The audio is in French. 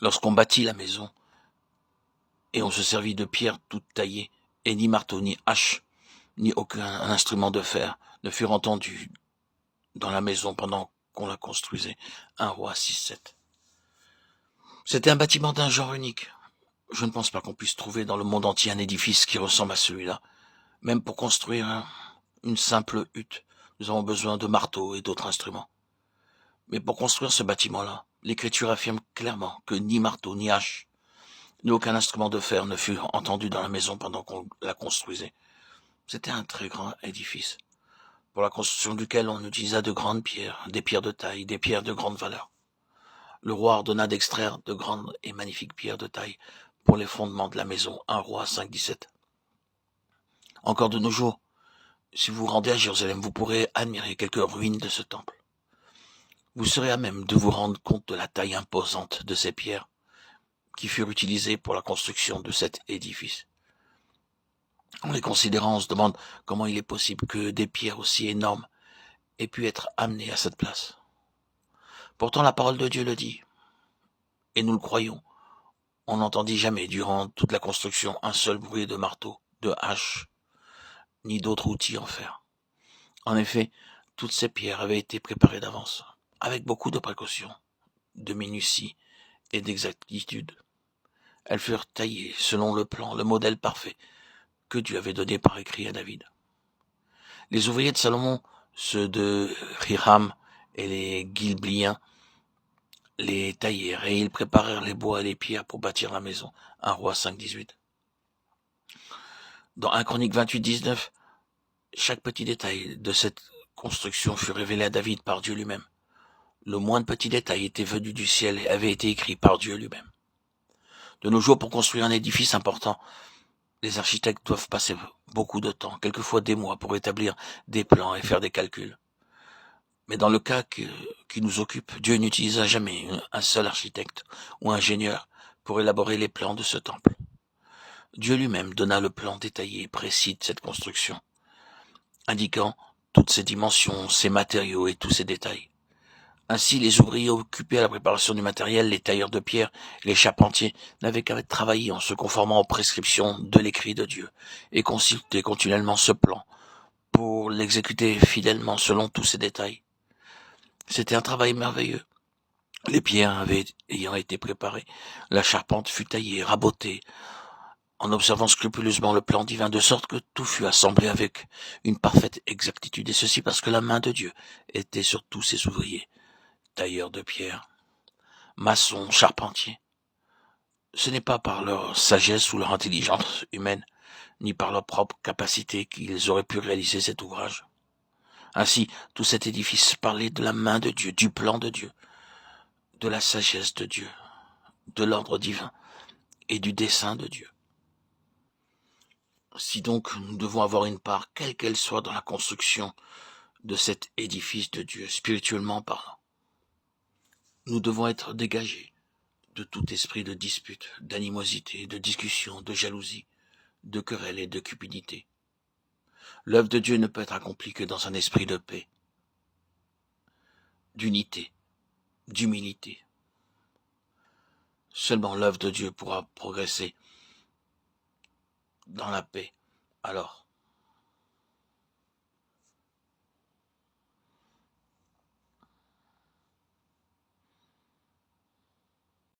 Lorsqu'on bâtit la maison, et on se servit de pierres toutes taillées, et ni marteau, ni hache, ni aucun instrument de fer ne furent entendus dans la maison pendant qu'on la construisait. 1 Roi 6-7. C'était un bâtiment d'un genre unique. Je ne pense pas qu'on puisse trouver dans le monde entier un édifice qui ressemble à celui-là. Même pour construire une simple hutte, nous avons besoin de marteaux et d'autres instruments. Mais pour construire ce bâtiment-là, l'Écriture affirme clairement que ni marteau, ni hache, ni aucun instrument de fer ne fut entendu dans la maison pendant qu'on la construisait. C'était un très grand édifice, pour la construction duquel on utilisa de grandes pierres, des pierres de taille, des pierres de grande valeur. Le roi ordonna d'extraire de grandes et magnifiques pierres de taille pour les fondements de la maison. 1 Roi 5-17. Encore de nos jours, si vous vous rendez à Jérusalem, vous pourrez admirer quelques ruines de ce temple. Vous serez à même de vous rendre compte de la taille imposante de ces pierres qui furent utilisées pour la construction de cet édifice. En les considérant, on se demande comment il est possible que des pierres aussi énormes aient pu être amenées à cette place. Pourtant, la parole de Dieu le dit, et nous le croyons. On n'entendit jamais, durant toute la construction, un seul bruit de marteau, de hache, ni d'autres outils en fer. En effet, toutes ces pierres avaient été préparées d'avance, avec beaucoup de précautions, de minutie et d'exactitude. Elles furent taillées selon le plan, le modèle parfait que Dieu avait donné par écrit à David. Les ouvriers de Salomon, ceux de Hiram et les Gilbliens, les taillèrent et ils préparèrent les bois et les pierres pour bâtir la maison. 1 Roi 5-18. Dans 1 Chronique 28-19, chaque petit détail de cette construction fut révélé à David par Dieu lui-même. Le moindre petit détail était venu du ciel et avait été écrit par Dieu lui-même. De nos jours, pour construire un édifice important, les architectes doivent passer beaucoup de temps, quelquefois des mois, pour établir des plans et faire des calculs. Mais dans le cas qui nous occupe, Dieu n'utilisa jamais un seul architecte ou ingénieur pour élaborer les plans de ce temple. Dieu lui-même donna le plan détaillé et précis de cette construction, indiquant toutes ses dimensions, ses matériaux et tous ses détails. Ainsi, les ouvriers occupés à la préparation du matériel, les tailleurs de pierre et les charpentiers n'avaient qu'à travailler en se conformant aux prescriptions de l'écrit de Dieu et consulter continuellement ce plan pour l'exécuter fidèlement selon tous ses détails. C'était un travail merveilleux. Les pierres ayant été préparées, la charpente fut taillée, rabotée, en observant scrupuleusement le plan divin, de sorte que tout fut assemblé avec une parfaite exactitude, et ceci parce que la main de Dieu était sur tous ses ouvriers, tailleurs de pierre, maçons, charpentiers. Ce n'est pas par leur sagesse ou leur intelligence humaine, ni par leur propre capacité qu'ils auraient pu réaliser cet ouvrage. Ainsi, tout cet édifice parlait de la main de Dieu, du plan de Dieu, de la sagesse de Dieu, de l'ordre divin et du dessein de Dieu. Si donc nous devons avoir une part, quelle qu'elle soit, dans la construction de cet édifice de Dieu, spirituellement parlant, nous devons être dégagés de tout esprit de dispute, d'animosité, de discussion, de jalousie, de querelle et de cupidité. L'œuvre de Dieu ne peut être accomplie que dans un esprit de paix, d'unité, d'humilité. Seulement l'œuvre de Dieu pourra progresser dans la paix. Alors,